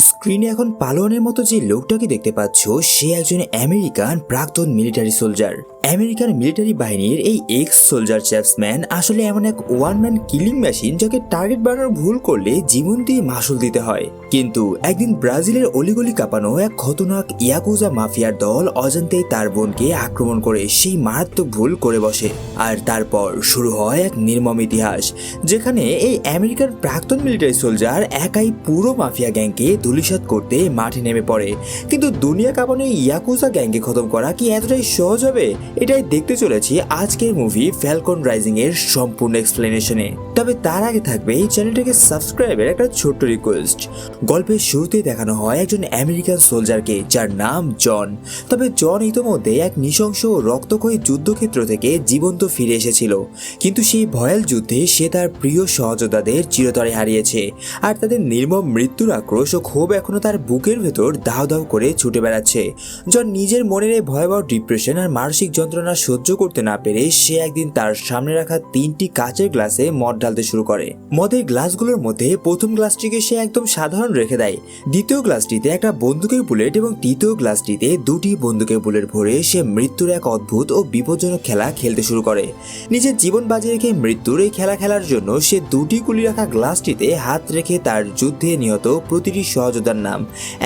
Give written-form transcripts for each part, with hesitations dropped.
স্ক্রিনে এখন পালোয়ানের মতো যে লোকটাকে দেখতে পাচ্ছ সে একজন আমেরিকান প্রাক্তন মিলিটারি সোলজার। আমেরিকান মিলিটারি বাহিনীর এই এক্স সোলজার চ্যাপসম্যান আসলে এমন এক ওয়ান ম্যান কিলিং মেশিন যাকে টার্গেট বানানোর ভুল করলে জীবন দিয়ে মাসুল দিতে হয়। কিন্তু একদিন ব্রাজিলের অলিগলি কাঁপানো এক খতরনাক ইয়াকুজা মাফিয়ার দল অজান্তেই তার বোনকে আক্রমণ করে সেই মারাত্মক ভুল করে বসে। আর তারপর শুরু হয় এক নির্মম ইতিহাস, যেখানে এই আমেরিকান প্রাক্তন মিলিটারি সোলজার একাই পুরো মাফিয়া গ্যাংকে ধূলিসাৎ করতে মাঠে নেমে পড়ে। কিন্তু দুনিয়া কাঁপানো ইয়াকুজা গ্যাংকে খতম করা কি এতটাই সহজ হবে? এটাই দেখতে চলেছি আজকের মুভি ফ্যালকন রাইজিং এর সম্পূর্ণ এক্সপ্লেনেশনে। তবে তার আগে থাকবে এই চ্যানেলটাকে সাবস্ক্রাইবের একটা ছোট্ট রিকোয়েস্ট। গল্পের শুরুতেই দেখানো হয় একজন আমেরিকান সোলজারকে যার নাম জন। তবে জন ইতোমধ্যে এক নৃশংস ও রক্তক্ষয়ী যুদ্ধক্ষেত্র থেকে জীবন্ত ফিরে এসেছিল, কিন্তু সেই ভয়াল যুদ্ধে সে তার প্রিয় সহযোদ্ধাদের চিরতরে হারিয়েছে। আর তাদের নির্মম মৃত্যুর আক্রোশ ও ক্ষোভ এখনো তার বুকের ভেতর দাও দাও করে ছুটে বেড়াচ্ছে। জন নিজের মনের এই ভয়াবহ ডিপ্রেশন আর মানসিক যন্ত্রণা সহ্য করতে না পেরে সে একদিন তার সামনে রাখা 3টি কাচের গ্লাসে মদ ঢালতে শুরু করে। মদের গ্লাসগুলোর মধ্যে প্রথম গ্লাসটিকে সে একদম সাধারণ রেখে দেয়, দ্বিতীয় গ্লাসটিতে একটা বন্দুকের বুলেট এবং তৃতীয় গ্লাসটিতে 2টি বন্দুকের বুলেট ভরে সে মৃত্যুর এক অদ্ভুত ও বিপজ্জনক খেলা খেলতে শুরু করে। নিজের জীবন বাজি রেখে মৃত্যুর এই খেলা খেলার জন্য সে 2টি গুলি রাখা গ্লাসটিতে হাত রেখে তার যুদ্ধে নিহত প্রতিটি সহযোদ্ধার নাম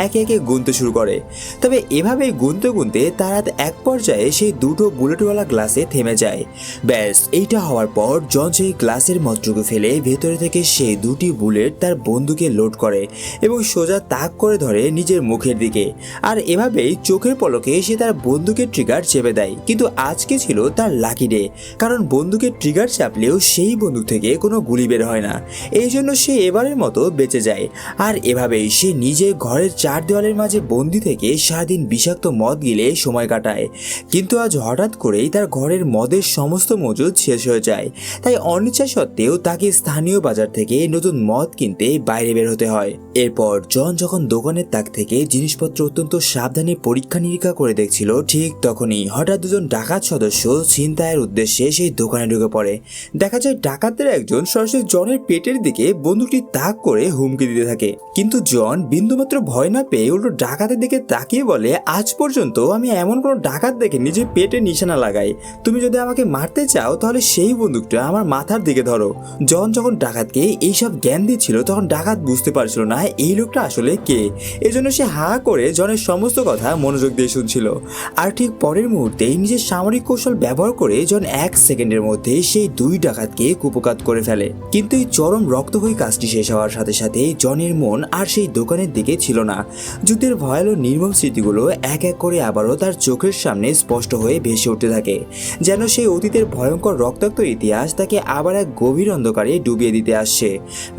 একে একে গুনতে শুরু করে। তবে এভাবে গুনতে গুনতে তার হাত এক পর্যায়ে সেই 2টো বুলেটওয়ালা গ্লাসে থেমে যায়। ব্যাস এইটা হওয়ার পর জন সেই গ্লাসের মদটুকু ফেলে ভেতরে থেকে সেই 2টি বুলেট তার বন্দুকে লোড করে এবং সোজা তাক করে ধরে নিজের মুখের দিকে। আর এভাবেই চোখের পলকে সে তার বন্দুকের ট্রিগার চেপে দেয়। কিন্তু আজকে ছিল তার লাকি ডে, কারণ বন্দুকের ট্রিগার চাপলেও সেই বন্দুক থেকে কোনো গুলি বের হয় না। এই জন্য সে এবারের মতো বেঁচে যায়। আর এভাবেই সে নিজে ঘরের 4 দেওয়ালের মাঝে বন্দি থেকে সারাদিন বিষাক্ত মদ গিলে সময় কাটায়। কিন্তু আজ হঠাৎ করেই তার ঘরের মদের সমস্ত মজুদ শেষ হয়ে যায়। তাই অনিচ্ছা সত্ত্বেও তাকে স্থানীয় বাজার থেকে নতুন মদ কিনতে বাইরে বের হতে হয়। এরপর জন যখন দোকানের তাক থেকে জিনিসপত্র অত্যন্ত সাবধানে পরীক্ষা নিরীক্ষা করে দেখছিল, ঠিক তখনই হঠাৎ 2জন ডাকাত সদস্য ছিনতাইয়ের উদ্দেশ্যে সেই দোকানে ঢুকে পড়ে। দেখা যায় ডাকাতদের একজন সরাসরি জনের পেটের দিকে বন্দুকটি তাক করে হুমকি দিতে থাকে। কিন্তু জন বিন্দুমাত্র ভয় না পেয়ে উল্টো ডাকাতের দিকে তাকিয়ে বলে, আজ পর্যন্ত আমি এমন কোনো ডাকাত দেখে নিজের পেটে নিশানা লাগাই। তুমি যদি আমাকে মারতে চাও তাহলে সেই বন্দুকটা আমার মাথার দিকে ধরো। জন যখন ডাকাতকে এইসব জ্ঞান দিচ্ছিল তখন ডাকাত বুঝতে পারছিল না এই লোকটা আসলে কে। এজন্য সে হা করে জনের সমস্ত কথা মনোযোগ দিয়ে শুনছিল। আর ঠিক পরের মুহূর্তেই নিজের সামরিক কৌশল ব্যবহার করে জন 1 সেকেন্ডের মধ্যে সেই 2 ডাকাতকে কুপকাত করে ফেলে। কিন্তু এই চরম রক্তক্ষয়ী কাজটি শেষ হওয়ার সাথে সাথে জনের মন আর সেই দোকানের দিকে ছিল না। যুদ্ধের ভয়াল নির্মম স্মৃতিগুলো এক এক করে আবারও তার চোখের সামনে স্পষ্ট হয়ে ভেসে উঠতে থাকে, যেন সেই অতীতের ভয়ঙ্কর রক্তাক্ত ইতিহাস তাকে আবার এক গভীর অন্ধকারে ডুবিয়ে দিতে আসছে।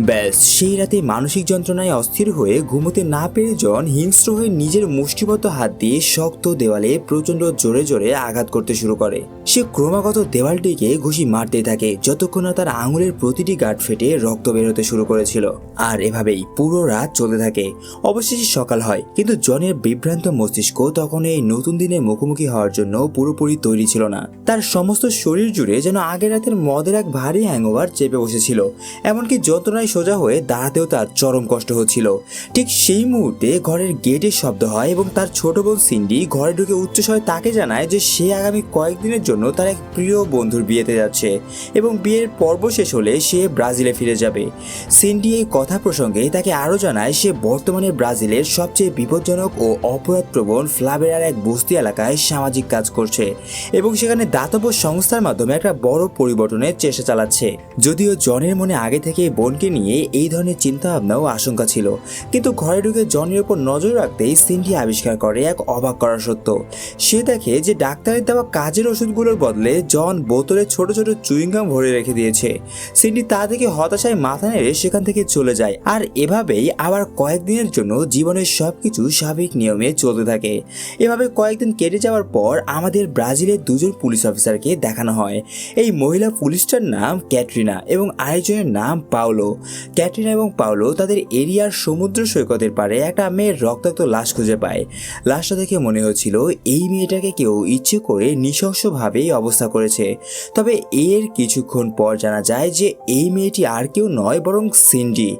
ব্যাস সেই রাতে মানসিক যন্ত্রণায় অস্থির হয়ে ঘুমোতে না পেরে জন হিংস্র হয়ে নিজের মুষ্টিবদ্ধ হাত দিয়ে শক্ত দেওয়ালে প্রচন্ড জোরে জোরে আঘাত করতে শুরু করে। সে ক্রমাগত দেওয়ালটিকে ঘুষি মারতে থাকে যতক্ষণ না তার আঙুলের প্রতিটি গাঁট ফেটে রক্ত বের হতে শুরু করেছিল। আর এভাবেই পুরো রাত চলতে থাকে। অবশেষে সকাল হয়, কিন্তু জনের বিভ্রান্ত মস্তিষ্ক তখন এই নতুন দিনের মুখোমুখি হওয়ার জন্য পুরোপুরি তৈরি ছিল না। তার সমস্ত শরীর জুড়ে যেন আগের রাতের মদের এক ভারী হ্যাংওভার চেপে বসেছিল। এমনকি যন্ত্রণায় সোজা হয়ে দাঁড়াতেও তার চরম কষ্ট হচ্ছিল। ঠিক সেই মুহূর্তে ঘরের গেটের শব্দ হয় এবং তার ছোট বোন সিন্ডি ঘরে ঢুকে উচ্চস্বরে তাকে জানায় যে সে আগামী কয়েকদিনের জন্য তার এক প্রিয় বন্ধুর বিয়েতে যাচ্ছে এবং বিয়ের পর্ব শেষ হলে সে ব্রাজিলে ফিরে যাবে। সিন্ডি এই কথা প্রসঙ্গে তাকে আরও জানায় সে বর্তমানে ব্রাজিলের সবচেয়ে বিপজ্জনক ও অপরাধপ্রবণ ফ্লাবেরার এক বস্তি এলাকায় সামাজিক কাজ করছে এবং সেখানে দাতব্য সংস্থার মাধ্যমে একটা বড় পরিবর্তনের চেষ্টা চালাচ্ছে। যদিও জনের মনে আগে থেকে বোনকে নিয়ে এই ধরনের চিন্তা ভাবনা ও আশঙ্কা ছিল, কিন্তু ঘরে ঢুকে জনের উপর নজর রাখতেই সিন্ডি আবিষ্কার করে এক অবাক করা সত্য। সে দেখে যে ডাক্তারের দেওয়া কাজের ওষুধগুলোর বদলে জন বোতলে ছোট ছোট চুইংগাম ভরে রেখে দিয়েছে। সিন্ডি তা থেকে হতাশায় মাথা নেড়ে সেখান থেকে চলে যায়। আর এভাবেই আবার কয়েকদিনের জন্য জীবনের সবকিছু স্বাভাবিক নিয়মে চলতে থাকে। এভাবে কয়েকদিন কেটে যাওয়ার পর আমাদের ব্রাজিলের 2জন পুলিশ অফিসারকে দেখানো হয়। এই মহিলা পুলিশটার নাম ক্যাটরিনা এবং আরেকজনের নাম পাওলো। ক্যাটরিনা এবং পাওলো তাদের এরিয়ার সমুদ্র সৈকতের পাড়ে একটা মেয়ের রক্তাক্ত লাশ খুঁজে পায়। লাশটা দেখে মনে হচ্ছিল এই মেয়েটাকে কেউ ইচ্ছে করে নৃশংসভাবে অবস্থা করেছে। তবে এর কিছুক্ষণ পর জানা যায় যে এই মেয়েটি আর কেউ নয় বরং সিন্ডি।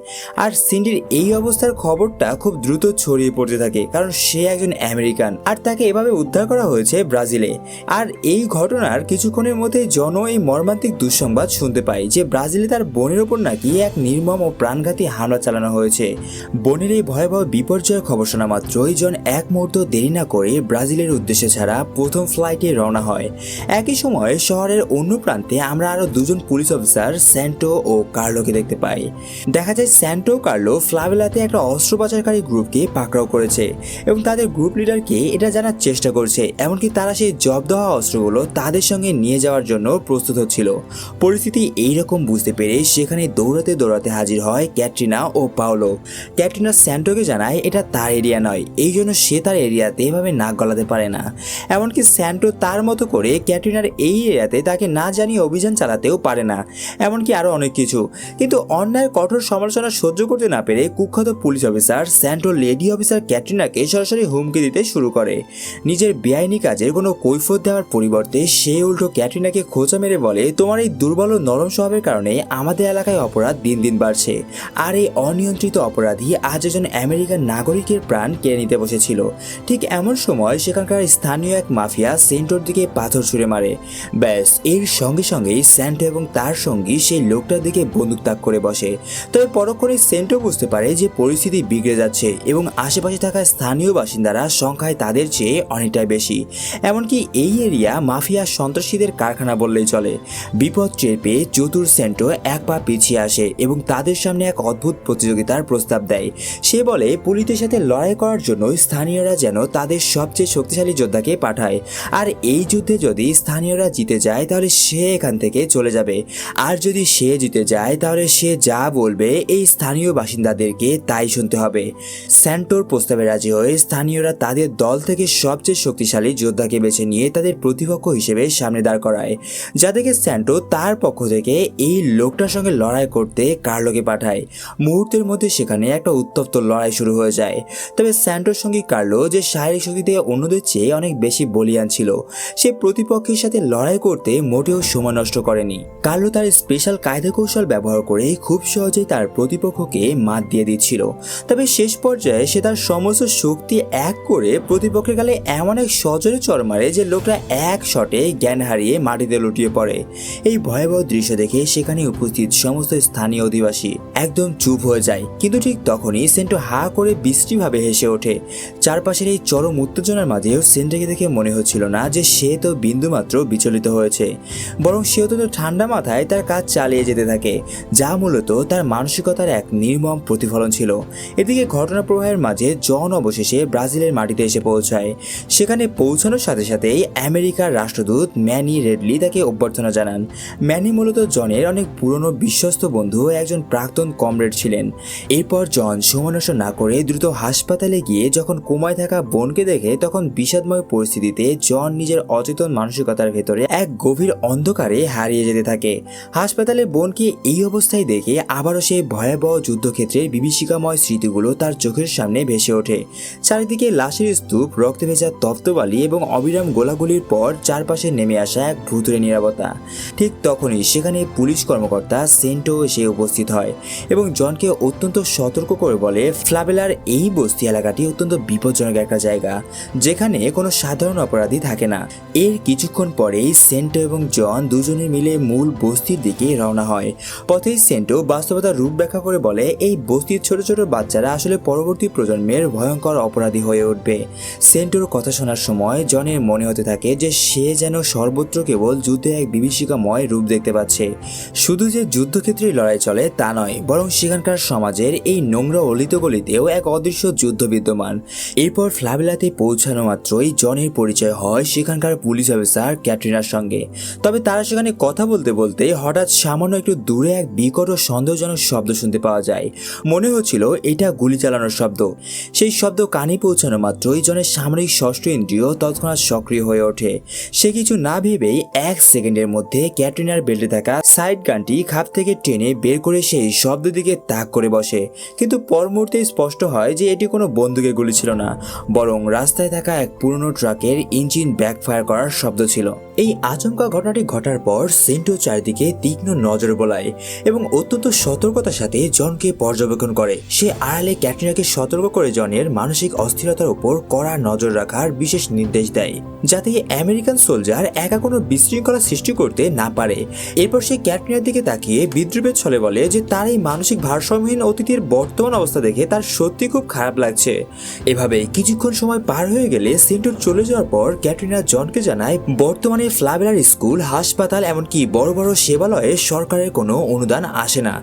আর সিন্ডির এই অবস্থার খবরটা খুব দ্রুত ছড়িয়ে পড়তে থাকে, কারণ সে একজন আমেরিকান আর তাকে এভাবে উদ্ধার করা হয়েছে ব্রাজিলে। আর এই ঘটনার কিছুক্ষণের মধ্যে জন এই মর্মান্তিক দুঃসংবাদ শুনতে পায় যে ব্রাজিলে তার বোনের ওপর নাকি এক নির্মম ও প্রাণঘাতী হামলা চালানো হয়েছে। বোনের এই ভয়াবহ বিপর্যয়ের খবর শোনা মাত্রই জন এক মুহূর্ত দেরি না করে ব্রাজিলের উদ্দেশ্যে ছাড়া প্রথম ফ্লাইটে রওনা হয়। একই সময় শহরের অন্য প্রান্তে আমরা আরো দুজন পুলিশ অফিসার স্যান্টো ও কার্লোকে দেখতে পাই। দেখা যায় স্যান্টো ও কার্লো ফ্লাভেলাতে একটা অস্ত্র পাচারকারী গ্রুপকে পাকড়াও করেছে এবং তাদের গ্রুপ লিডারকে এটা জানার চেষ্টা করছে, এমনকি তারা সেই জব্দ হওয়া অস্ত্রগুলো তাদের সঙ্গে নিয়ে যাওয়ার জন্য প্রস্তুত হচ্ছিল। পরিস্থিতি এইরকম বুঝতে পেরে সেখানে দৌড়াতে দৌড়াতে হাজির হয় ক্যাটরিনা ও পাওলো। ক্যাটরিনা স্যান্টোকে জানায় এটা তার এরিয়া নয়, এই জন্য সে তার এরিয়াতে এভাবে নাক গলাতে পারে না। এমনকি স্যান্টো তার মতো করে ক্যাটরিনার এই এরিয়াতে তাকে না জানিয়ে অভিযান চালাতেও পারে না, এমনকি আরো অনেক কিছু। কিন্তু অন্যায়ের কঠোর সমালোচনা সহ্য করতে না পেরে কুখ্যাত পুলিশ অফিসার স্যান্টো লেডি অফিসার ক্যাটরিনাকে সরাসরি হুমকি দিতে শুরু করে। নিজের বেআইনি কাজের কোনো কৈফিয়ত দেওয়ার পরিবর্তে সে উল্টো ক্যাটরিনাকে খোঁচা মেরে বলে, তোমার এই দুর্বল ও নরম স্বভাবের কারণে আমাদের এলাকায় অপরাধ দিন দিন বাড়ছে। আর এই অনিয়ন্ত্রিত অপরাধী আজ একজন আমেরিকান নাগরিকের প্রাণ কেড়ে নিতে বসেছিল। ঠিক এমন সময় সেখানকার স্থানীয় এক মাফিয়া সেন্টোর দিকে পাথর ছুঁড়ে মারে। ব্যাস এর সঙ্গে সঙ্গেই স্যান্টো এবং তার সঙ্গী সেই লোকটার দিকে বন্দুক তাক করে বসে। তবে পরক্ষণে সেন্টো বুঝতে পারে যে পরিস্থিতি বিগড়ে যাচ্ছে এবং আশেপাশে থাকা স্থানীয় বাসিন্দারা সংখ্যায় তাদের চেয়ে অনেকটাই বেশি। এমনকি এই এরিয়া মাফিয়া সন্ত্রাসীদের কারখানা বললেই চলে। বিপদ টের পেয়ে চতুর সেন্টো এক পা পিছিয়ে আসে এবং তাদের সামনে এক অদ্ভুত প্রতিযোগিতার প্রস্তাব দেয়। সে বলে পুলিশের সাথে লড়াই করার জন্য স্থানীয়রা যেন তাদের সবচেয়ে শক্তিশালী যোদ্ধাকে পাঠায়, আর এই যুদ্ধে যদি স্থানীয়রা জিতে যায় তাহলে সে এখান থেকে চলে যাবে, আর যদি সে জিতে যায় তাহলে সে যা বলবে এই স্থানীয় বাসিন্দাদেরকে তাই শুনতে হবে। স্যান্টোর প্রস্তাবে রাজি হয়ে স্থানীয়রা তাদের দল থেকে সবচেয়ে শক্তিশালী যোদ্ধাকে বেছে নিয়ে তাদের প্রতিপক্ষ হিসেবে সামনে দাঁড় করায়, যা দেখে স্যান্টো তার পক্ষ থেকে এই লোকটার সঙ্গে লড়াই করতে কার্লোকে পাঠায়। মুহূর্তের মধ্যে সেখানে একটা উত্তপ্ত লড়াই শুরু হয়ে যায়। তবে স্যান্টোর সঙ্গে কার্লো, যে শারীরিক শক্তিতে অন্যদের চেয়ে অনেক বেশি বলিয়ান ছিল, সে প্রতিপক্ষের সাথে লড়াই করতে মোটেও সময় নষ্ট করেনি। কার্লো তার স্পেশাল কায়দা কৌশল ব্যবহার করে খুব সহজেই তার প্রতিপক্ষকে মাত দিয়ে দিচ্ছিল। তবে শেষ পর্যায়ে সে তার সমস্ত শক্তি এক করে প্রতিপক্ষের গালে এমন এক সজোরে চড় মারে যে লোকটা এক শটে জ্ঞান হারিয়ে মাটিতে লুটিয়ে পড়ে। এই ভয়াবহ দৃশ্য দেখে সেখানে উপস্থিত সমস্ত স্থানীয় অধিবাসী একদম চুপ হয়ে যায়। কিন্তু ঠিক তখনই সেন্টো হা করে বিশ্রীভাবে হেসে ওঠে। চারপাশের এই চরম উত্তেজনার মাঝেও সেন্টোকে দেখে মনে হচ্ছিল না যে সে তো বিন্দুমাত্র বিচলিত হয়েছে, বরং সে অত্যন্ত ঠান্ডা মাথায় তার কাজ চালিয়ে যেতে থাকে, যা মূলত তার মানসিকতার এক নির্মম প্রতিফলন ছিল। এদিকে ঘটনা প্রবাহের মাঝে জন অবশেষে ব্রাজিলের মাটিতে এসে পৌঁছায়। সেখানে পৌঁছানোর সাথে সাথেই আমেরিকার রাষ্ট্রদূত ম্যানি রেডলি তাকে অভ্যর্থনা জানান। ম্যানি মূলত জনের অনেক পুরনো বিশ্বস্ত বন্ধু ও একজন প্রাক্তন কমরেড ছিলেন। এরপর জন সময় নষ্ট না করে দ্রুত হাসপাতালে গিয়ে যখন কোমায় থাকা বোনকে দেখে, তখন বিষাদময় পরিস্থিতিতে জন নিজের অচেতন মানসিকতার ভেতরে এক গভীর অন্ধকারে হারিয়ে যেতে থাকে। হাসপাতালে বোনকে এই অবস্থায় দেখে আবারও সেই ভয়াবহ যুদ্ধক্ষেত্রের বিভীষিকাময় স্মৃতিগুলো তার চোখের সামনে ভেসে ওঠে। চারিদিকে লাশের স্তূপ, রক্তে ভেজা তপ্তবালি এবং অবিরাম গোলাগুলির পর চারপাশে নেমে আসা এক ভুতুড়ে নীরবতা। ঠিক তখনই সেখানে পুলিশ কর্মকর্তা সেন্টো এসে উপস্থিত হয় এবং জনকে অত্যন্ত সতর্ক করে বলে, ফ্লাভেলার এই বস্তি এলাকাটি অত্যন্ত বিপজ্জনক একটা জায়গা, যেখানে কোনো সাধারণ অপরাধী থাকে না। এর কিছুক্ষণ পরেই সেন্টো এবং জন দুজনে মিলে মূল বস্তির দিকে রওনা হয়। পথেই সেন্টো বাস্তবতার রূপ ব্যাখ্যা করে বলে, এই বস্তির ছোট ছোট বাচ্চারা আসলে পরবর্তী প্রজন্মের ভয়ঙ্কর অপরাধী হয়ে উঠবে। সেন্টোর কথা শোনার সময় জনের মনে হতে থাকে যে সে যেন সর্বত্র কেবল যুদ্ধে এক বিভীষিকাময় রূপ দেখতে পাচ্ছে। শুধু যে যুদ্ধক্ষেত্রে লড়াই চলে তা নয়, বরং সেখানকার সমাজের এই নোংরা অলিত গলিতেও এক অদৃশ্য যুদ্ধ বিদ্যমান। এরপর ফ্লাভেলাতে পৌঁছানো মাত্রই জনের পরিচয় হয় সেখানকার পুলিশ অফিসার ক্যাটরিনার সঙ্গে। তবে তারা সেখানে কথা বলতে বলতে হঠাৎ সামান্য একটু দূরে এক বিকট ও সন্দেহজনক শব্দ শুনতে পাওয়া যায়। মনে হচ্ছিল এটা গুলি চালানোর শব্দ। সেই শব্দ কানে পৌঁছানো মাত্রই জনের সামরিক ষষ্ঠ ইন্দ্রিয় তৎক্ষণাৎ সক্রিয় হয়ে ওঠে। সে কিছু না ভেবেই এক সেকেন্ডের মধ্যে ক্যাটরিনার বেল্টে থাকা লাইট গানটি খাপ থেকে টেনে বের করে সেই শব্দ দিকে তাক করে বসে, কিন্তু পর মুহূর্তে স্পষ্ট হয় যে এটি কোনো বন্দুকের গুলি ছিল না, বরং রাস্তায় থাকা এক পুরনো ট্রাকের ইঞ্জিন ব্যাকফায়ার করার শব্দ ছিল। এই আচমকা ঘটনাটি ঘটার পর সেন্টো চারিদিকে তীক্ষ্ণ নজর বোলায় এবং অত্যন্ত সতর্কতার সাথে জনকে পর্যবেক্ষণ করে। সে আড়ালে ক্যাটরিনাকে সতর্ক করে জনের মানসিক অস্থিরতার উপর কড়া নজর রাখার বিশেষ নির্দেশ দেয়, যাতে আমেরিকান সোলজার একা কোনো বিশৃঙ্খলা সৃষ্টি করতে না পারে। এরপর সে ক্যাটরিনার দিকে তাকিয়ে বিদ্রুপের ছলে বলে যে তার এই মানসিক ভারসাম্যহীন অতিথির বর্তমান অবস্থা দেখে তার সত্যি খুব খারাপ লাগছে। এভাবে কিছুক্ষণ সময় পার হয়ে গেলে সেন্টো চলে যাওয়ার পর ক্যাটরিনা জনকে জানায় বর্তমানে ফ্লাবেলার স্কুল, হাসপাতাল, এমনকি বড় বড় সেবালয়ে সরকারের কোনো অনুদান আসে না,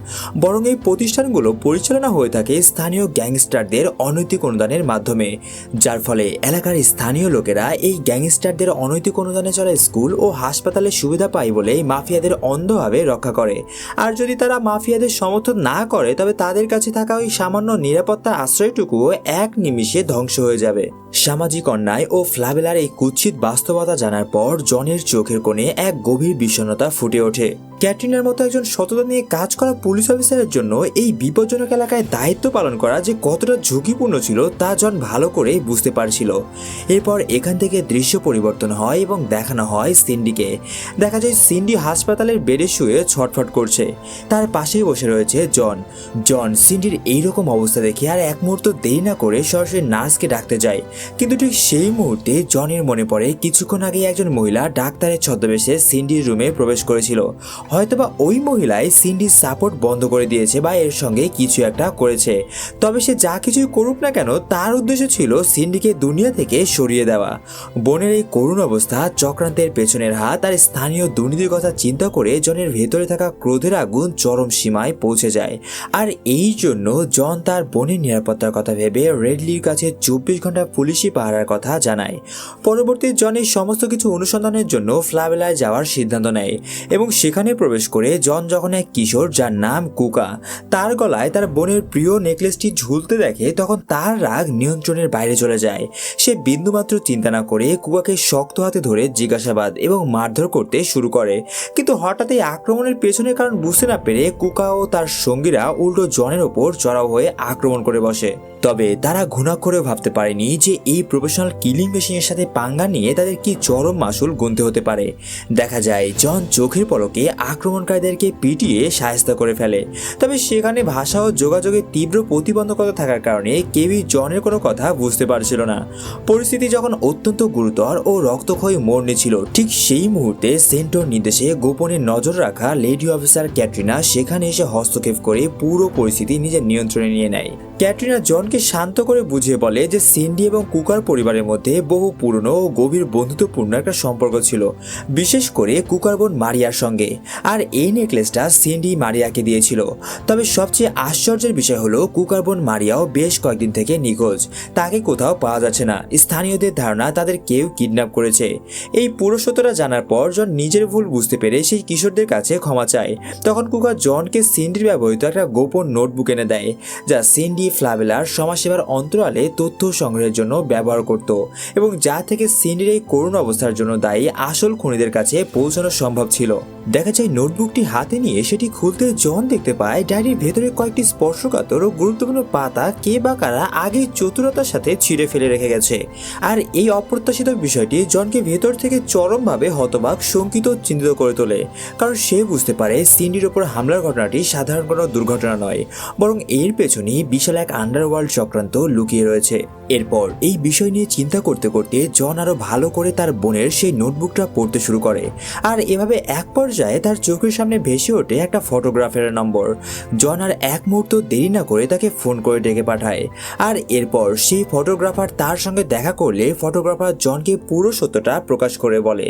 বরং এই প্রতিষ্ঠানগুলো পরিচালনা হয়ে থাকে স্থানীয় গ্যাংস্টারদের অনৈতিক অনুদানের মাধ্যমে, যার ফলে এলাকার স্থানীয় লোকেরা এই গ্যাংস্টারদের অনৈতিক অনুদানে চলা স্কুল ও হাসপাতালের সুবিধা পায় বলে মাফিয়াদের অন্ধভাবে রক্ষা করে। আর যদি তারা মাফিয়াদের সমর্থন না করে তবে তাদের কাছে থাকা ওই সামান্য নিরাপত্তার আশ্রয়টুকুও এক নিমিষে ধ্বংস হয়ে যাবে। সামাজিক অন্যায় ও ফ্লাবেলার এই কুৎসিত বাস্তবতা জানার পর জনের চোখের কোণে এক গভীর বিষণ্ণতা ফুটে ওঠে। ক্যাটরিনার মতো একজন সততা নিয়ে কাজ করা পুলিশ অফিসারের জন্য এই বিপজ্জনক এলাকায় দায়িত্ব পালন করা যে কতটা ঝুঁকিপূর্ণ ছিল তা জন ভালো করেই বুঝতে পারছিল। এরপর এখান থেকে দৃশ্য পরিবর্তন হয় এবং দেখানো হয় সিন্ডিকে। দেখা যায় সিন্ডি হাসপাতালের বেডে শুয়ে ছটফট করছে, তার পাশেই বসে রয়েছে জন সিন্ডির এইরকম অবস্থা দেখে আর এক মুহূর্ত দেরি না করে সরাসরি নার্সকে ডাকতে যায়, কিন্তু ঠিক সেই মুহূর্তে জনের মনে পড়ে কিছুক্ষণ আগে একজন মহিলা ডাক্তারের ছদ্মবেশে সিন্ডির রুমে প্রবেশ করেছিল। হয়তোবা ওই মহিলাই সিন্ডির সাপোর্ট বন্ধ করে দিয়েছে বা এর সঙ্গে কিছু একটা করেছে। তবে সে যা কিছুই করুক না কেন তার উদ্দেশ্য ছিল সিন্ডিকে দুনিয়া থেকে সরিয়ে দেওয়া। বোনের এই করুণ অবস্থা, চক্রান্তের পেছনের হাত আর স্থানীয় দুর্নীতির কথা চিন্তা করে জনের ভেতরে থাকা ক্রোধের আগুন চরম সীমায় পৌঁছে যায়। আর এই জন্য জন তার বোনের নিরাপত্তার কথা ভেবে রেডলির কাছে 24 ঘন্টা পুলিশি পাহারার কথা জানায়। পরবর্তী জন এই সমস্ত কিছু অনুসন্ধানের জন্য ফ্লাবেলায় যাওয়ার সিদ্ধান্ত নেয় এবং সেখানে প্রবেশ করে জন যখন এক কিশোর যার নাম কুকা তার গলায় তার বোনের প্রিয় নেকলেসটি ঝুলতে দেখে তখন তার রাগ নিয়ন্ত্রণের বাইরে চলে যায়। সে বিন্দুমাত্র চিন্তা না করে কুকাকে শক্ত হাতে ধরে জিজ্ঞাসাবাদ এবং মারধর করতে শুরু করে, কিন্তু হঠাৎ এই আক্রমণের পেছনের কারণ বুঝতে না পেরে কুকা ও তার সঙ্গীরা উল্টো জনের ওপর চড়াও হয়ে আক্রমণ করে বসে। তবে তারা ঘুণাক্ষরেও ভাবতে পারেনি যে এই প্রফেশনাল কিলিং মেশিনের সাথে পাঙ্গা নিয়ে তাদের কি চরম মাসুল গুনতে হতে পারে। দেখা যায় জন চোখের পলকে আক্রমণকারীদেরকে পিটিয়ে শায়েস্তা করে ফেলে। তবে সেখানে ভাষা ও যোগাযোগের তীব্র প্রতিবন্ধকতা থাকার কারণে কেউই জনের কোনো কথা বুঝতে পারছিল না। পরিস্থিতি যখন অত্যন্ত গুরুতর ও রক্তক্ষয়ী মোড় নিয়েছিল, ঠিক সেই মুহূর্তে সেন্টোর নির্দেশে গোপনে নজর রাখা লেডি অফিসার ক্যাটরিনা সেখানে এসে হস্তক্ষেপ করে পুরো পরিস্থিতি নিজের নিয়ন্ত্রণে নিয়ে নেয়। ক্যাটরিনা জনকে শান্ত করে বুঝিয়ে বলে যে সিন্ডি এবং কুকার পরিবারের মধ্যে বহু পুরনো ও গভীর বন্ধুত্বপূর্ণ একটা সম্পর্ক ছিল, বিশেষ করে কুকার বোন মারিয়ার সঙ্গে। আর এই নেকলেসটা সিন্ডি মারিয়াকে দিয়েছিল। তবে সবচেয়ে আশ্চর্যের বিষয় হলো কুকার বোন মারিয়াও বেশ কয়েকদিন থেকে নিখোঁজ, তাকে কোথাও পাওয়া যাচ্ছে না। স্থানীয়দের ধারণা তাদের কেউ কিডন্যাপ করেছে। এই পুরো সত্যটা জানার পর জন নিজের ভুল বুঝতে পেরে সেই কিশোরদের কাছে ক্ষমা চায়। তখন কুকার জনকে সিন্ডির ব্যবহৃত একটা গোপন নোটবুক এনে দেয়, যা সিন্ডি ফ্লাবেলার সমাজসেবার অন্তরালে তথ্য সংগ্রহের জন্য ব্যবহার করত এবং যা থেকে সিন্ডির এই করুণ অবস্থার জন্য দায়ী আসল খুনিদের কাছে পৌঁছানো সম্ভব ছিল। দেখা যায় নোটবুকটি হাতে নিয়ে সেটি খুলতে জন দেখতে পায় ডায়েরির ভেতরে কয়েকটি স্পর্শকাতর ও গুরুত্বপূর্ণ পাতা কে বা কারা আগে চতুরতার সাথে ছিঁড়ে ফেলে রেখে গেছে। আর এই অপ্রত্যাশিত বিষয়টি জনকে ভেতর থেকে চরমভাবে হতবাক, শঙ্কিত, চিন্তিত করে তোলে, কারণ সে বুঝতে পারে সিন্ডির ওপর হামলার ঘটনাটি সাধারণ কোনো দুর্ঘটনা নয়, বরং এর পেছনেই বিশাল এক আন্ডারওয়ার্ল্ড চক্রান্ত লুকিয়ে রয়েছে। এরপর এই বিষয় নিয়ে চিন্তা করতে করতে জন আরো ভালো করে তার বোনের সেই নোটবুকটা পড়তে শুরু করে। আর এভাবে এক পর্যায়ে তার চোখের সামনে ভেসে ওঠে একটা ফটোগ্রাফারের নম্বর। জন আর এক মুহূর্ত দেরি না করে তাকে ফোন করে ডেকে পাঠায়। আর এরপর সেই ফটোগ্রাফার তার সঙ্গে দেখা করলে ফটোগ্রাফার জনকে পুরো সত্যটা প্রকাশ করে বলে।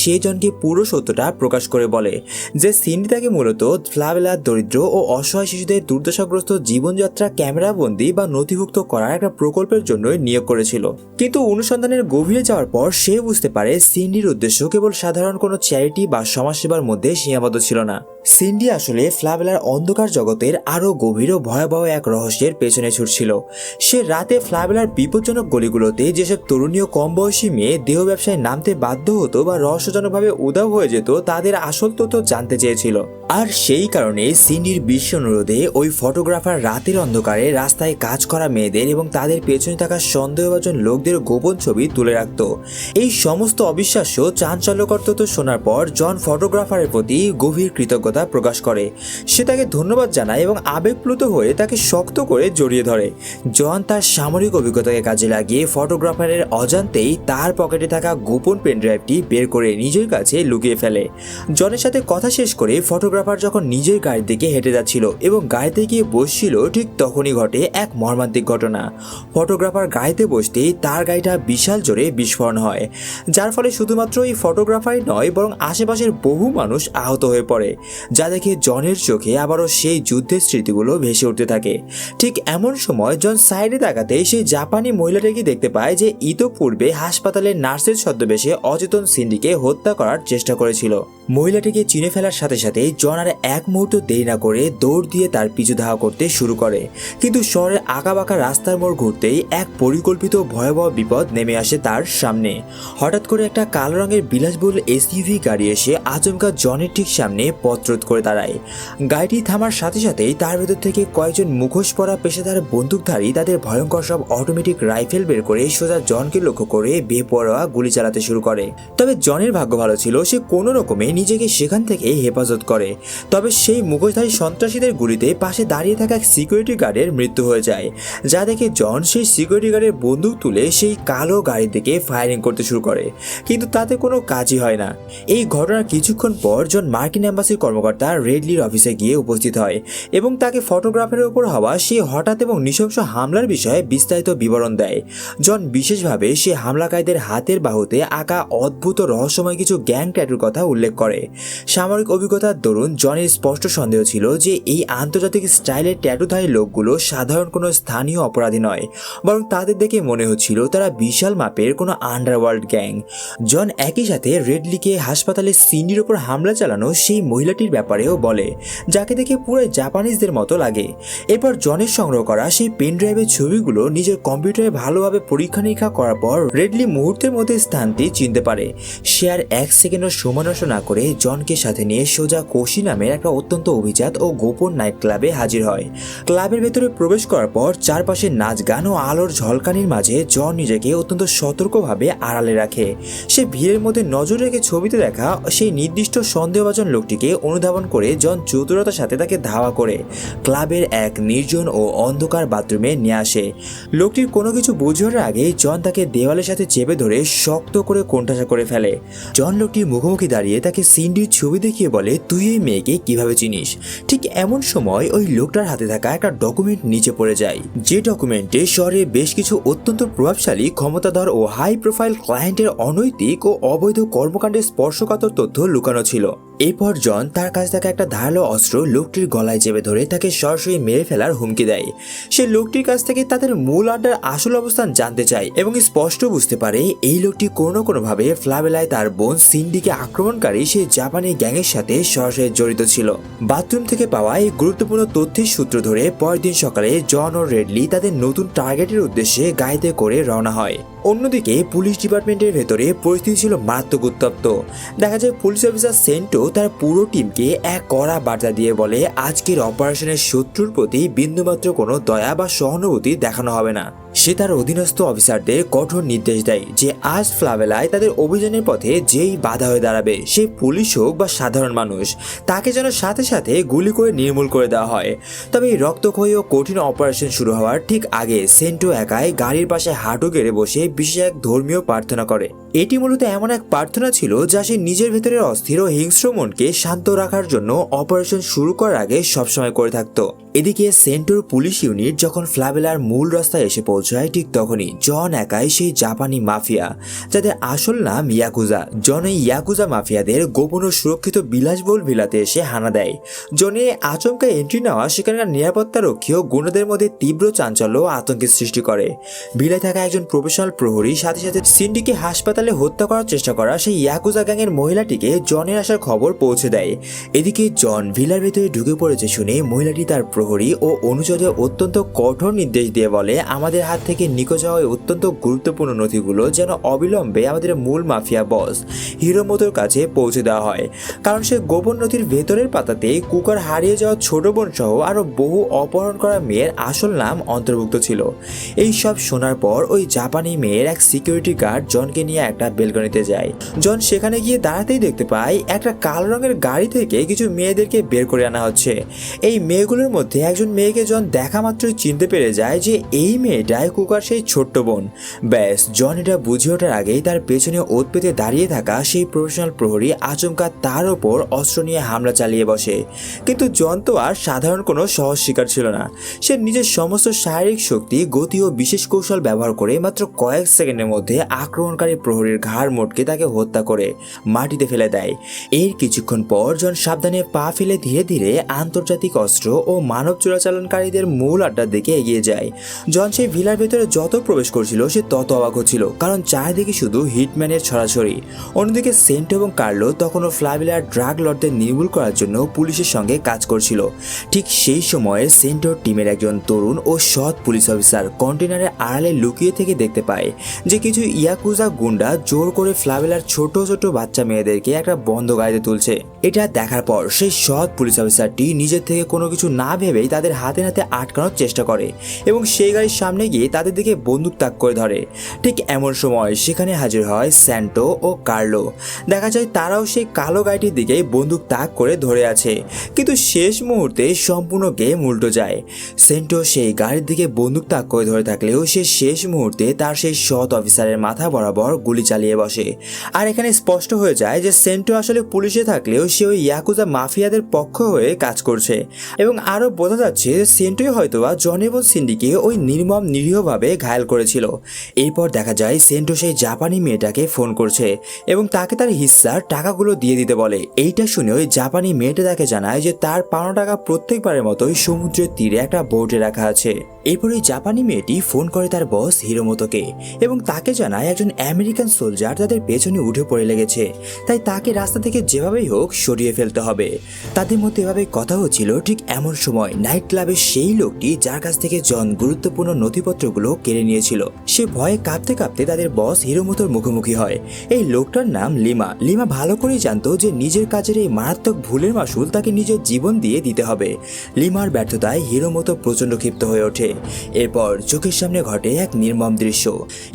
সে জনকে পুরো সত্যটা প্রকাশ করে বলে যে সিন্ডি তাকে মূলত ফ্লাবেলার দরিদ্র ও অসহায় শিশুদের দুর্দশাগ্রস্ত জীবনযাত্রা ক্যামেরাবন্দি বা নথিভুক্ত করার একটা প্রকল্পের জন্যই নিয়োগ করেছিল। কিন্তু অনুসন্ধানের গভীরে যাওয়ার পর সে বুঝতে পারে সিন্ডির উদ্দেশ্য কেবল সাধারণ কোনো চ্যারিটি বা সমাজসেবার মধ্যে সীমাবদ্ধ ছিল না। সিন্ডি আসলে ফ্লাবেলার অন্ধকার জগতের আরও গভীর ও ভয়াবহ এক রহস্যের পেছনে ছুটছিল। সে রাতে ফ্লাবেলার বিপজ্জনক গলিগুলোতে যেসব তরুণীয় কম বয়সী মেয়ে দেহ ব্যবসায় নামতে বাধ্য হতো বা রহস্যজনকভাবে উধাও হয়ে যেত তাদের আসল তথ্য জানতে চেয়েছিল। আর সেই কারণে সিন্ডির বিশ্ব অনুরোধে ওই ফটোগ্রাফার রাতের অন্ধকারে রাস্তায় কাজ করা মেয়েদের এবং তাদের পেছনে থাকা সন্দেহভাজন লোকদের গোপন ছবি তুলে রাখত। এই সমস্ত অবিশ্বাস্য চাঞ্চল্যকর তথ্য শোনার পর জন ফটোগ্রাফারের প্রতি গভীর কৃতজ্ঞতা প্রকাশ করে। সে তাকে ধন্যবাদ জানায় এবং আবেগপ্লুত হয়ে তাকে শক্ত করে জড়িয়ে ধরে। জন তার সামরিক অভিজ্ঞতাকে কাজে লাগিয়ে ফটোগ্রাফারের অজান্তেই তার পকেটে থাকা গোপন পেনড্রাইভটি বের করে নিজের কাছে লুকিয়ে ফেলে। জনের সাথে কথা শেষ করে ফটোগ্রাফার যখন নিজের গাড়ির দিকে হেঁটে যাচ্ছিল এবং গাড়িতে গিয়ে বসছিল, ঠিক তখনই ঘটে এক মর্মান্তিক ঘটনা। ফটোগ্রাফার গাড়িতে বসতেই তার গাড়িটা বিশাল জোরে বিস্ফোরণ হয়, যার ফলে শুধুমাত্র এই ফটোগ্রাফারই নয় বরং আশেপাশের বহু মানুষ আহত হয়ে পড়ে, যা দেখে জনের চোখে আবারও সেই যুদ্ধের স্মৃতিগুলো ভেসে উঠতে থাকে। ঠিক এমন সময় জন সাইডে তাকাতে সেই জাপানি মহিলাটাকে দেখতে পায় যে ইতোপূর্বে হাসপাতালের নার্সের ছদ্মবেশে অচেতন সিন্ডিকে হত্যা করার চেষ্টা করেছিল। মহিলাটিকে চিনে ফেলার সাথে সাথেই জন আর এক মুহূর্ত দেরি না করে দৌড় দিয়ে তার পিছু ধাওয়া করতে শুরু করে। কিন্তু শহরের আঁকাবাঁকা রাস্তার মোড় ঘুরতেই এক পরিকল্পিত ভয়াবহ বিপদ নেমে আসে তার সামনে। হঠাৎ করে একটা কালো রঙের বিলাসবহুল এসইউভি গাড়ি এসে আচমকা জনের ঠিক সামনে পথরোধ করে দাঁড়ায়। গাড়িটি থামার সাথে সাথেই তার ভেতর থেকে কয়েকজন মুখোশ পরা পেশাদার বন্দুকধারী তাদের ভয়ঙ্কর সব অটোমেটিক রাইফেল বের করে সোজা জনকে লক্ষ্য করে বেপরোয়া গুলি চালাতে শুরু করে। তবে জনের ভাগ্য ভালো ছিল, সে কোনো রকমে নিজেকে সেখান থেকে হেফাজত করে। তবে সেই মুখোশধারী সন্ত্রাসীদের গুলিতে পাশে দাঁড়িয়ে থাকা এক সিকিউরিটি গার্ডের মৃত্যু হয়ে যায়, যা দেখে জন সেই সিকিউরিটি গার্ডের বন্দুক তুলে সেই কালো গাড়ির দিকে ফায়ারিং করতে শুরু করে, কিন্তু তাতে কোনো কাজই হয় না। এই ঘটনার কিছুক্ষণ পর জন মার্কিন এম্বাসির কর্মকর্তা রেডলির অফিসে গিয়ে উপস্থিত হয় এবং তাকে ফটোগ্রাফারের উপর হওয়া সেই হঠাৎ এবং নৃশংস হামলার বিষয়ে বিস্তারিত বিবরণ দেয়। জন বিশেষভাবে সে হামলাকারীদের হাতের বাহুতে আঁকা অদ্ভুত রহস্যময় কিছু গ্যাং ট্যাটুর কথা উল্লেখ করে। সামরিক অভিজ্ঞতার দরুন জনের স্পষ্ট সন্দেহ ছিল যে এই আন্তর্জাতিক স্টাইলের ট্যাটুধারী লোকগুলো সাধারণ কোনো স্থানীয় অপরাধী নয়, বরং তাদের দেখে মনে হচ্ছিল তারা বিশাল মাপের কোনো আন্ডারওয়ার্ল্ড গ্যাং। জন একই সাথে রেডলিকে হাসপাতালে সিন্ডির ওপর হামলা চালানো সেই মহিলাটির ব্যাপারেও বলে, যাকে দেখে পুরো জাপানিজদের মতো লাগে। এরপর জনের সংগ্রহ করা সেই পেন ড্রাইভের ছবিগুলো নিজের কম্পিউটারে ভালোভাবে পরীক্ষা নিরীক্ষা করার পর রেডলি মুহূর্তের মধ্যে স্থানটি চিনতে পারে। সে আর এক সেকেন্ডও সময় নষ্ট না করে জনকে সাথে নিয়ে সোজা কোশি নামের একটা অত্যন্ত অভিজাত ও গোপন নাইট ক্লাবে হাজির হয়। ক্লাবের ভেতরে প্রবেশ করার পর চারপাশে নাচ গান ও আলোর ঝলকানির মাঝে জন নিজেকে অত্যন্ত সতর্কভাবে আড়ালে রাখে। সে ভিড়ের মধ্যে নজর রেখে ছবিতে দেখা সেই নির্দিষ্ট সন্দেহভাজন লোকটিকে অনুধাবন করে জন চতুরতার সাথে তাকে ধাওয়া করে ক্লাবের এক নির্জন ও অন্ধকার বাথরুমে নিয়ে আসে। লোকটির কোনো কিছু বুঝার আগে জন তাকে দেওয়ালের সাথে চেপে ধরে শক্ত করে কোণঠাসা করে ফেলে। জন লোকটির মুখোমুখি দাঁড়িয়ে তাকে সিন্ডির ছবি দেখিয়ে বলে, তুই এই মেয়েকে কিভাবে চিনিস? ঠিক এমন সময় ওই লোকটার হাতে থাকা একটা ডকুমেন্ট নিচে পড়ে যায়, যে ডকুমেন্টে শহরের বেশ কিছু অত্যন্ত প্রভাবশালী, ক্ষমতাধর ও হাই প্রোফাইল ক্লায়েন্টের অনৈতিক ও অবৈধ কর্মকাণ্ডের স্পর্শকাতর তথ্য লুকানো ছিল। এরপর জন তার কাছে থাকা একটা ধারালো অস্ত্র লোকটির গলায় চেপে ধরে তাকে সরাসরি মেরে ফেলার হুমকি দেয়। সে লোকটির কাছ থেকে তাদের মূল আড্ডার আসল অবস্থান জানতে চায় এবং স্পষ্ট বুঝতে পারে এই লোকটি কোনো কোনোভাবে ফ্লাবেলায় তার বোন সিন্ডিকে আক্রমণকারী সেই জাপানি গ্যাংয়ের সাথে সরাসরি জড়িত ছিল। বাথরুম থেকে পাওয়া এই গুরুত্বপূর্ণ তথ্যের সূত্র ধরে পরের দিন সকালে জন ও রেডলি তাদের নতুন টার্গেটের উদ্দেশ্যে গাড়িতে করে রওনা হয়। অন্যদিকে পুলিশ ডিপার্টমেন্টের ভেতরে পরিস্থিতি ছিল মারাত্মক উত্তপ্ত। দেখা যায় পুলিশ অফিসার সেন্টো তার পুরো টিমকে এক কড়া বার্তা দিয়ে বলে, আজকের অপারেশনের শত্রুর প্রতি বিন্দুমাত্র কোনো দয়া বা সহানুভূতি দেখানো হবে না। সে তার অধীনস্থ অফিসারদের কঠোর নির্দেশ দেয় যে আজ ফ্লাবেলায় তাদের অভিযানের পথে যেই বাধা হয়ে দাঁড়াবে, সে পুলিশ হোক বা সাধারণ মানুষ, তাকে যেন সাথে সাথে গুলি করে নির্মূল করে দেওয়া হয়। তবে এই রক্তক্ষয়ী ও কঠিন অপারেশন শুরু হওয়ার ঠিক আগে সেন্টো একাই গাড়ির পাশে হাঁটু গেড়ে বসে বিশেষ এক ধর্মীয় প্রার্থনা করে। এটি মূলত এমন এক প্রার্থনা ছিল যা সে নিজের ভেতরের অস্থির ও হিংস্র মনকে শান্ত রাখার জন্য অপারেশন শুরু করার আগে সবসময় করে থাকত। এদিকে সেন্টোর পুলিশ ইউনিট যখন ফ্লাবেলার মূল রাস্তায় এসে পৌঁছায়, ঠিক তখনই জন একাই সেই জাপানি মাফিয়া, যাদের আসল নাম ইয়াকুজা। জন এই ইয়াকুজা মাফিয়াদের গোপন ও সুরক্ষিত বিলাসবহুল ভিলাতে এসে হানা দেয়। জনে আচমকা এন্ট্রি নেওয়া সেখানকার নিরাপত্তা রক্ষী ও গুন্ডাদের মধ্যে তীব্র চাঞ্চল্য ও আতঙ্কের সৃষ্টি করে। ভিলায় থাকা একজন প্রফেশনাল প্রহরী সাথে সাথে সিন্ডিকে হাসপাতালে হাসপাতালে হত্যা করার চেষ্টা করা সেই ইয়াকুজা গ্যাংয়ের মহিলাটিকে জনের আসার খবর পৌঁছে দেয়। এদিকে জন ভিলার ভেতরে ঢুকে পড়েছে শুনে মহিলাটি তার প্রহরী ও অনুচরদের অত্যন্ত কঠোর নির্দেশ দিয়ে বলে, আমাদের হাত থেকে নিখোঁজ হওয়া অত্যন্ত গুরুত্বপূর্ণ নথিগুলো যেন অবিলম্বে আমাদের মূল মাফিয়া বস হিরোমোতোর কাছে পৌঁছে দেওয়া হয়, কারণ সে গোপন নথির ভেতরের পাতাতে কুকার হারিয়ে যাওয়া ছোট বোন সহ আরো বহু অপহরণ করা মেয়ের আসল নাম অন্তর্ভুক্ত ছিল। এই সব শোনার পর ওই জাপানি মেয়ের এক সিকিউরিটি গার্ড জনকে নিয়ে একটা বেলকনিতে যায়। জন সেখানে গিয়ে দাঁড়াতেই দেখতে পায় একটা কালো রঙের গাড়ি থেকে কিছু মেয়েদেরকে বের করে আনা হচ্ছে। এই মেয়েগুলোর মধ্যে একজন মেয়েকে জন দেখা মাত্রই চিনতে পেরে যায় যে এই মেয়েটাই কুকার সেই ছোট্ট বোন। ব্যাস, জন এটা বুঝে ওঠার আগেই তার পেছনে ওত পেতে দাঁড়িয়ে থাকা সেই প্রফেশনাল প্রহরী আচমকা তার ওপর অস্ত্র নিয়ে হামলা চালিয়ে বসে। কিন্তু জন তো আর সাধারণ কোনো সহজ শিকার ছিল না। সে নিজের সমস্ত শারীরিক শক্তি, গতি ও বিশেষ কৌশল ব্যবহার করে মাত্র কয়েক সেকেন্ডের মধ্যে আক্রমণকারী প্রহরীর ঘাড় মোটকে তাকে হত্যা করে মাটিতে ফেলে দেয়। এর কিছুক্ষণ পর জন সাবধানে পা ফেলে ধীরে ধীরে আন্তর্জাতিক অস্ত্র ও মানব চোরাচালানকারীদের মূল আড্ডার দিকে এগিয়ে যায়। জন সেই ভিলার ভেতরে যত প্রবেশ করছিল সে তত অবাক হচ্ছিল, কারণ চারিদিকে শুধু হিটম্যানের ছড়াছড়ি। অন্যদিকে সেন্টো এবং কার্লো তখনও ফ্লাভিলার ড্রাগ লর্ডদের নির্মূল করার জন্য পুলিশের সঙ্গে কাজ করছিল। ঠিক সেই সময়ে সেন্টোর টিমের একজন তরুণ ও সৎ পুলিশ অফিসার কন্টেনারের আড়ালে লুকিয়ে থেকে দেখতে পায় যে কিছু ইয়াকুজা গুন্ডা জোর করে ফ্লাভিলার ছোট ছোট বাচ্চা মেয়েদেরকে একটা বন্ধ গাড়িতে তুলছে। এটা দেখার পর সেই সৎ পুলিশ অফিসারটি নিজের থেকে কোনো কিছু না ভেবেই তাদের হাতে নাতে আটকানোর চেষ্টা করে এবং সেই গাড়ির সামনে গিয়ে তাদের দিকে বন্দুক তাক করে ধরে। ঠিক এমন সময় সেখানে হাজির হয় সেন্টো ও কার্লো। দেখা যায় তারাও সেই কালো গাড়িটির দিকে বন্দুক তাক করে ধরে আছে, কিন্তু শেষ মুহূর্তে সম্পূর্ণ গেম উল্টো যায়। সেন্টো সেই গাড়ির দিকে বন্দুক তাক করে ধরে থাকলেও সে শেষ মুহূর্তে তার সেই সৎ অফিসারের মাথা বরাবর গুলি চালিয়ে বসে। আর এখানে স্পষ্ট হয়ে যায় যে সেন্টো আসলে পুলিশে থাকলেও সে ওই ইয়াকুজা মাফিয়াদের পক্ষ হয়ে কাজ করছে, এবং আরও বোঝা যাচ্ছে যে সেন্টোই হয়তোবা জন এবং সিন্ডিকে ওই নির্মম নিরীহভাবে ঘায়াল করেছিল। এরপর দেখা যায় সেন্টো সেই জাপানি মেয়েটাকে ফোন করছে এবং তাকে তার হিস্সার টাকাগুলো দিয়ে দিতে বলে। এইটা শুনে ওই জাপানি মেয়েটা তাকে জানায় যে তার পাওনা টাকা প্রত্যেকবারের মতোই সমুদ্রের তীরে একটা বোটে রাখা আছে। এরপর ওই জাপানি মেয়েটি ফোন করে তার বস হিরোমোতোকে এবং তাকে জানায় একজন আমেরিকান সোলজার তাদের পেছনে উঠে পড়ে লেগেছে, তাই তাকে রাস্তা থেকে যেভাবেই হোক সরিয়ে ফেলতে হবে। তাদের মধ্যে এভাবে কথা হচ্ছিল। ঠিক এমন সময় নাইট ক্লাবের সেই লোকটি যার কাছ থেকে জন গুরুত্বপূর্ণ নথিপত্রগুলো কেড়ে নিয়েছিল, সে ভয়ে কাঁপতে কাঁপতে তাদের বস হিরোমোতোর মুখোমুখি হয়। এই লোকটার নাম লিমা। লিমা ভালো করেই জানতো যে নিজের কাজের এই মারাত্মক ভুলের মাসুল তাকে নিজের জীবন দিয়ে দিতে হবে। লিমার ব্যর্থতায় হিরোমোতো প্রচন্ড ক্ষিপ্ত হয়ে ওঠে। এরপর চোখের সামনে ঘটে এক নির্মম দৃশ্য।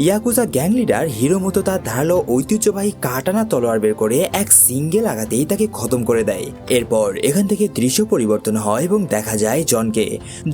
ইয়াকুজা গ্যাং লিডার হিরোমোতো তার ধারালো ঐতিহ্যবাহী কাটানা তলোয়ার বের করে এক সিঙ্গেল আঘাতেই তাকে খতম করে দেয়। এরপর এখান থেকে দৃশ্য পরিবর্তন হয় এবং দেখা যায় জনকে।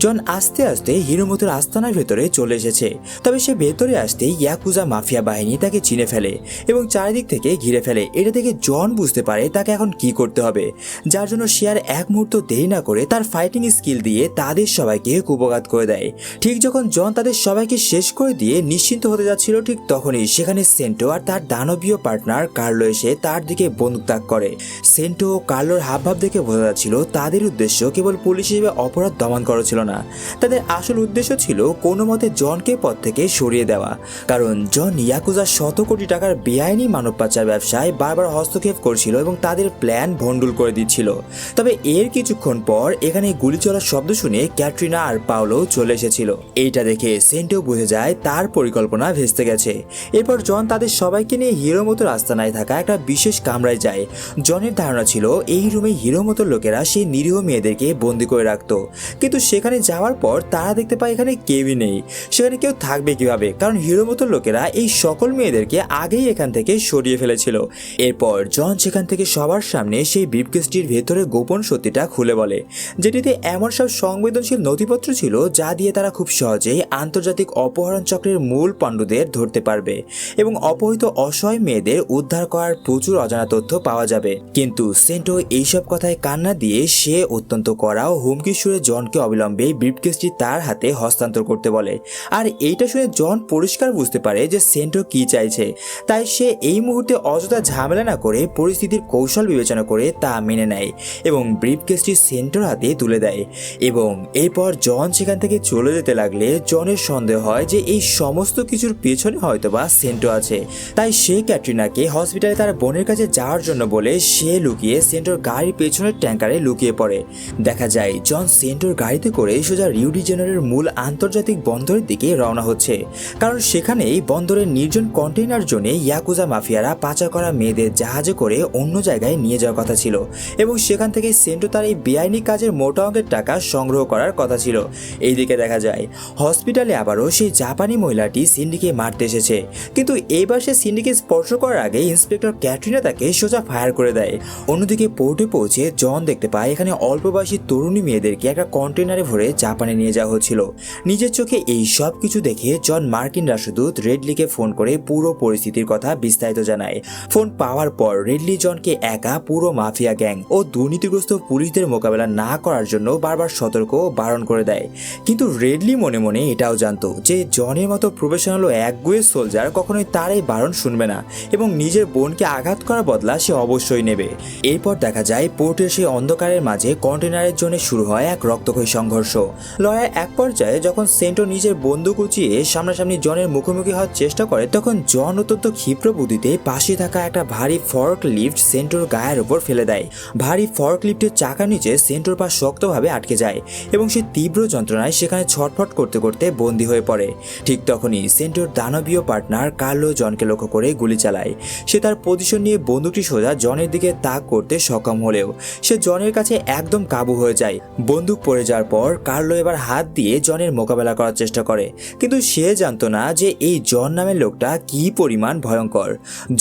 জন আস্তে আস্তে হিরোমোতোর আস্তানার ভেতরে চলে এসেছে, তবে সে ভেতরে আসতে ইয়াকুজা মাফিয়া বাহিনী তাকে চিনে ফেলে এবং চারিদিক থেকে ঘিরে ফেলে। এটা থেকে জন বুঝতে পারে তাকে এখন কি করতে হবে, যার জন্য সে আর এক মুহূর্ত দেরি না করে তার ফাইটিং স্কিল দিয়ে তাদের সবাইকে কুপঘাত করে দেয়। ঠিক যখন জন তাদের সবাইকে শেষ করে দিয়ে নিশ্চিন্ত হতে যাচ্ছিল, ঠিক তখনই সেখানে সেন্টো আর তার দানবীয় পার্টনার কার্লো এসে তার দিকে বন্দুক তাক করে। সেন্টো ও কার্লোর হাবভাব দেখে বোঝা যাচ্ছিল তাদের উদ্দেশ্য কেবল পুলিশ হিসেবে অপরাধ দমন করা ছিল না, তাদের আসল উদ্দেশ্য ছিল কোনো মতে জনকে পদ থেকে সরিয়ে দেওয়া। কারণ জন ইয়াকুজার শত কোটি টাকার বেআইনি মানব পাচার ব্যবসায় বারবার হস্তক্ষেপ করছিল এবং তাদের প্ল্যান ভণ্ডুল করে দিচ্ছিল। তবে এর কিছুক্ষণ পর এখানে গুলি চলার শব্দ শুনে ক্যাটরিনা আর পাওলো চলে এসেছিল। এইটা দেখে সেন্টো বুঝে যায় তার পরিকল্পনা ভেস্তে গেছে। এরপর জন তাদের সবাইকে নিয়ে হিরোমোতোর আস্তানায় থাকা একটা বিশেষ কামরায় যায়। জনের ধারণা ছিল এই রুমে হিরোমোতোর লোকেরা সেই নিরীহ মেয়েদেরকে বন্দি করে রাখত, কিন্তু সেখানে যাওয়ার পর তারা দেখতে পায় এখানে কেউই নেই। সেখানে কেউ থাকবে কিভাবে, কারণ হিরোমোতোর লোকেরা এই সকল মেয়েদেরকে আগেই এখান থেকে সরিয়ে ফেলেছিল। এরপর জন সেখান থেকে সবার সামনে সেই ব্রিফকেসটির ভেতরে গোপন সত্যিটা খুলে বলে, যেটিতে এমন সব সংবেদনশীল নথিপত্র ছিল যা দিয়ে তারা খুব সহজেই আন্তর্জাতিক অপহরণ চক্রের মূল পাণ্ডুদের ধরতে পারবে এবং অপহৃত অসহায় মেয়েদের উদ্ধার করার প্রচুর অজানা তথ্য পাওয়া যাবে। কিন্তু সেন্টো এইসব কথায় কান্না দিয়ে সে অত্যন্ত কড়া ও হুমকি সুরে জনকে অবিলম্বে ব্রিফকেসটি তার হাতে হস্তান্তর করতে বলে। আর এইটা শুনে জন পরিষ্কার বুঝতে পারে যে সেন্টো কি চাইছে, তাই সে এই মুহূর্তে অযথা ঝামেলা না করে পরিস্থিতির কৌশল বিবেচনা করে তা মেনে নেয় এবং ব্রিফকেসটি সেন্টোর হাতে তুলে দেয়। এবং এরপর জন সেখান থেকে চলে চলে যেতে লাগলে জনের সন্দেহ হয় যে এই সমস্ত কিছুর পেছনে হয়তোবা সেন্টো আছে। তাই সে ক্যাটরিনাকে হসপিটালে তার বোনের কাছে যাওয়ার জন্য বলে সে লুকিয়ে সেন্টোর গাড়ির পেছনের ট্যাঙ্কারে লুকিয়ে পড়ে। দেখা যায় জন সেন্টোর গাড়িতে করে সোজা রিও ডি জেনেরোর মূল আন্তর্জাতিক বন্দরের দিকে রওনা হচ্ছে, কারণ সেখানেই বন্দরের নির্জন কন্টেইনার জোনে ইয়াকুজা মাফিয়ারা পাচার করা মেয়েদের জাহাজে করে অন্য জায়গায় নিয়ে যাওয়ার কথা ছিল এবং সেখান থেকে সেন্টো তার এই বেআইনি কাজের মোটা অঙ্কের টাকা সংগ্রহ করার কথা ছিল। এইদিকে দেখা যায় হসপিটালে আবারও সেই জাপানি মহিলাটি সিন্ডিকে মারতে এসেছে, কিন্তু এইবার সে সিন্ডিকে স্পর্শ করার আগে ইন্সপেক্টর ক্যাটরিনা তাকে সোজা ফায়ার করে দেয়। অন্যদিকে পোর্টে পৌঁছে জন দেখতে পায় এখানে অল্প বয়সী তরুণী মেয়েদেরকে একটা কন্টেনারে ভরে জাপানে নিয়ে যাওয়া হচ্ছিল। নিজের চোখে এই সব কিছু দেখে জন মার্কিন রাষ্ট্রদূত রেডলিকে ফোন করে পুরো পরিস্থিতির কথা বিস্তারিত জানায়। ফোন পাওয়ার পর রেডলি জনকে একা পুরো মাফিয়া গ্যাং ও দুর্নীতিগ্রস্ত পুলিশদের মোকাবেলা না করার জন্য বারবার সতর্ক ও বারণ করে দেয়। কিন্তু রেডলি মনে মনে এটাও জানতো যে জনের মতো প্রফেশনাল ও একগুয়ে সোলজার কখনোই তার এই বারণ শুনবে না এবং নিজের বোনকে আঘাত করার বদলা সে অবশ্যই নেবে। এরপর দেখা যায় পোর্টের সেই অন্ধকারের মাঝে কন্টেনারের জন্য শুরু হয় এক রক্তক্ষয়ী সংঘর্ষ। লড়াইয়ের এক পর্যায়ে যখন সেন্টো নিজের বন্দুক উঁচিয়ে সামনাসামনি জনের মুখোমুখি হওয়ার চেষ্টা করে, তখন জন অত্যন্ত ক্ষিপ্র বুদ্ধিতে পাশে থাকা একটা ভারী ফর্ক লিফট সেন্টোর গায়ের উপর ফেলে দেয়। ভারী ফর্ক লিফটের চাকার নিচে সেন্টোর পা শক্তভাবে আটকে যায় এবং সে তীব্র যন্ত্রণায় সেখানে ছটফট করতে করতে বন্দী হয়ে পড়ে। ঠিক তখনই সেন্টোর দানবীয় পার্টনার কার্লো জনকে লক্ষ্য করে গুলি চালায়। সে তার পজিশন নিয়ে বন্দুকটি সোজা জনের দিকে তাক করতে সক্ষম হলেও সে জনের কাছে একদম কাবু হয়ে যায়। বন্দুক পড়ে যাওয়ার পর কার্লো এবার হাত দিয়ে জনের মোকাবেলা করার চেষ্টা করে, কিন্তু সে জানতো না যে এই জন নামের লোকটা কি পরিমাণ ভয়ঙ্কর।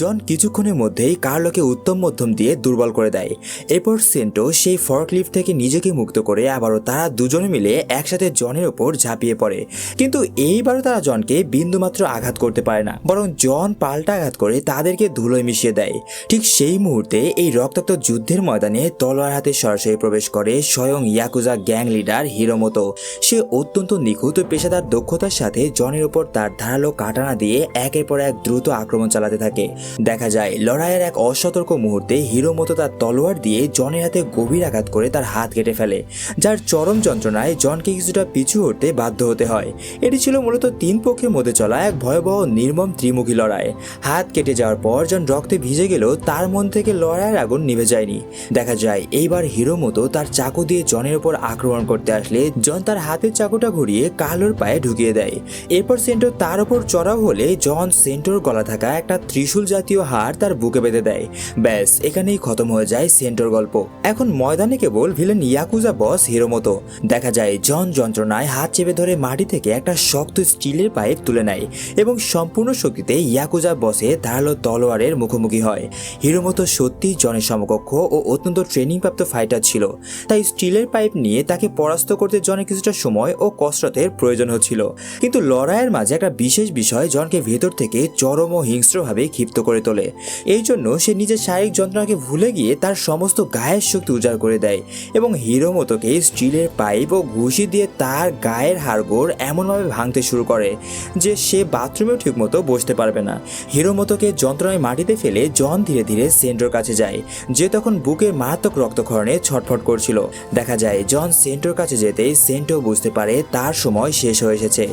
জন কিছুক্ষণের মধ্যেই কার্লোকে উত্তম মধ্যম দিয়ে দুর্বল করে দেয়। এরপর সেন্টো সেই ফর্কলিফট থেকে নিজেকে মুক্ত করে আবারও তারা দুজনে মিলে একসাথে জনের ওপর ঝাঁপিয়ে পড়ে, কিন্তু এইবারও তারা জনকে বিন্দুমাত্র আঘাত করতে পারে না, বরং জন পাল্টা আঘাত করে তাদেরকে ধুলোয় মিশিয়ে দেয়। ঠিক সেই মুহূর্তে এই রক্তাক্ত যুদ্ধের ময়দানে তলোয়ার হাতে সরাসরি প্রবেশ করে স্বয়ং ইয়াকুজা গ্যাং লিডার হিরোমোতো। সে অত্যন্ত নিখুঁত ও পেশাদার দক্ষতার সাথে জনের উপর তার ধারালো কাটানা দিয়ে একের পর এক দ্রুত আক্রমণ চালাতে থাকে। দেখা যায় লড়াইয়ের এক অসতর্ক মুহূর্তে হিরোমোতো তার তলোয়ার দিয়ে জনের হাতে গভীর আঘাত করে তার হাত কেটে ফেলে, যার চরম যন্ত্রণায় জনকে কিছুটা পিছু হতে বাধ্য হতে হয়। এটি ছিল মূলত তিন পক্ষের মধ্যে চলা এক ভয়াবহ নির্মম ত্রিমুখী লড়াই। হাত কেটে যাওয়ার পর জন রক্তে ভিজে গেলেও তার মন থেকে লড়াইয়ের আগুন নিভে যায়নি। দেখা যায় এইবার হিরোমোতো তার চাকু দিয়ে জনের উপর আক্রমণ করতে আসলে জন তার হাতের চাকুটা ঘুরিয়ে কার্লোর পায়ে ঢুকিয়ে দেয়। এরপর সেন্টো তার উপর চড়াও হলে জন সেন্টোর গলা থাকা একটা ত্রিশূল জাতীয় হাড় তার বুকে বেঁধে দেয়। ব্যাস, এখানেই খতম হয়ে যায় সেন্টোর গল্প। এখন ময়দানে কেবল ভিলেন ইয়াকুজা বস হিরোমোতো। দেখা যায় জন যন্ত্রণায় হাত চেপে ধরে মাটি থেকে একটা শক্ত স্টিলের পাইপ তুলে নেয় এবং সম্পূর্ণ শক্তিতে ইয়াকুজা বসে ধারালো তলোয়ারের মুখোমুখি হয়। হিরোমোতো সত্যি জনের সমকক্ষ ও অত্যন্ত ট্রেনিংপ্রাপ্ত ফাইটার ছিল, তাই স্টিলের পাইপ নিয়ে তাকে পরাস্ত করতে জনের কিছুটা সময় ও কসরতের প্রয়োজন হচ্ছিল। কিন্তু লড়াইয়ের মাঝে একটা বিশেষ বিষয় জনকে ভেতর থেকে চরম ও হিংস্রভাবে ক্ষিপ্ত করে তোলে। এই জন্য সে নিজের শারীরিক যন্ত্রণাকে ভুলে গিয়ে তার সমস্ত গায়ের শক্তি উজাড় করে দেয় এবং হিরোমোতোকে স্টিলের পাইপ ও ঘুষি দিয়ে তার গায়ের হাড়গোড় এমনভাবে ভাঙতে শুরু করে যে সে বাথরুমেও ঠিকমতো বসতে পারবে না। হিরোমোতোকে যন্ত্রণায় মাটিতে ফেলে জন ধীরে ধীরে সেন্টোর কাছে যায়, যে তখন বুকের মারাত্মক রক্তক্ষরণে ছটফট করছিল। দেখা যায় জন সেন্টোর কাছে যেতেই সেন্টো বুঝতে পারে তার সময় শেষ হয়ে এসেছে।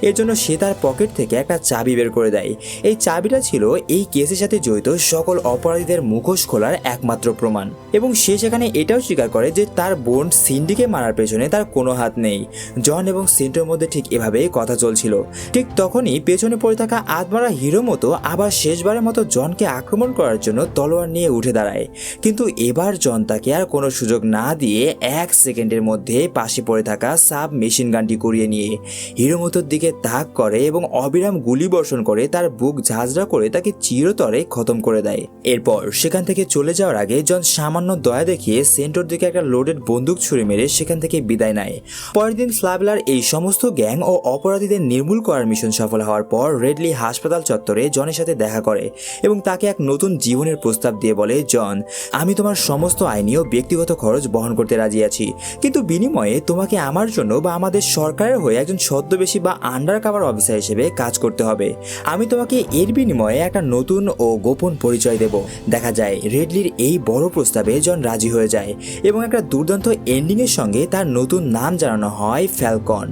এর জন্য সে তার পকেট থেকে একটা চাবি বের করে দেয়। এই চাবিটা ছিল এই কেসের সাথে জড়িত সকল অপরাধীদের মুখোশ খোলার একমাত্র প্রমাণ, এবং সে সেখানে এটাও স্বীকার করে যে তার বোন সিন্ডিকে মারার পেছনে তার কোনো হাত নেই। জন এবং সেন্টোর মধ্যে ঠিক এভাবেই কথা চলছিল। ঠিক তখনই পেছনে পড়ে থাকা আধমারা হিরোমোতো আবার শেষবারের মতো জনকে আক্রমণ করার জন্য তলোয়ার নিয়ে উঠে দাঁড়ায়, কিন্তু এবার জন তাকে আর কোনো সুযোগ না দিয়ে 1 সেকেন্ডের মধ্যে পাশে পড়ে থাকা সাব মেশিন গানটি কুড়িয়ে নিয়ে হিরোমোতোর দিকে তাক করে এবং অবিরাম গুলি বর্ষণ করে তার বুক ঝাঁঝরা করে তাকে চিরতরে খতম করে দেয়। এরপর সেখান থেকে চলে যাওয়ার আগে জন সামান্য দয়া দেখিয়ে সেন্টোর দিকে একটা লোডেড বন্দুক ছুড়ে মেরে সেখান থেকে বিদায় নেয়। পরের দিন ফ্লাবেলার এই সমস্ত গ্যাং ও অপরাধীদের নির্মূল করার মিশন সফল হওয়ার পর রেডলি হাসপাতাল চত্বরে জনের সাথে দেখা করে এবং তাকে এক নতুন জীবনের প্রস্তাব দিয়ে বলে, জন, আমি তোমার সমস্ত আইনি ও ব্যক্তিগত খরচ বহন করতে রাজি আছি, কিন্তু বিনিময়ে তোমাকে আমার জন্য বা আমাদের সরকারের হয়ে একজন ছদ্মবেশী বা আন্ডার কাভার অফিসার হিসেবে কাজ করতে হবে। আমি তোমাকে এর বিনিময়ে একটা নতুন ও গোপন পরিচয় দেব। দেখা যায় রেডলির এই বড় প্রস্তাবে জন রাজি হয়ে যায় এবং একটা দুর্দান্ত এন্ডিং এর সঙ্গে তার নতুন নাম জানানো হয় ফ্যালকন। গন।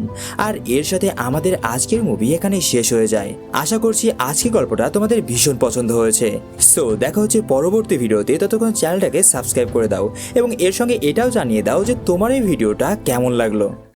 আর এর সাথে আমাদের আজকের মুভি এখানে শেষ হয়ে যায়। আশা করছি আজকের গল্পটা তোমাদের ভীষণ পছন্দ হয়েছে। সো দেখা হচ্ছে পরবর্তী ভিডিওতে, ততক্ষণ চ্যানেলটাকে সাবস্ক্রাইব করে দাও এবং এর সঙ্গে এটাও জানিয়ে দাও যে তোমার এই ভিডিওটা কেমন লাগলো।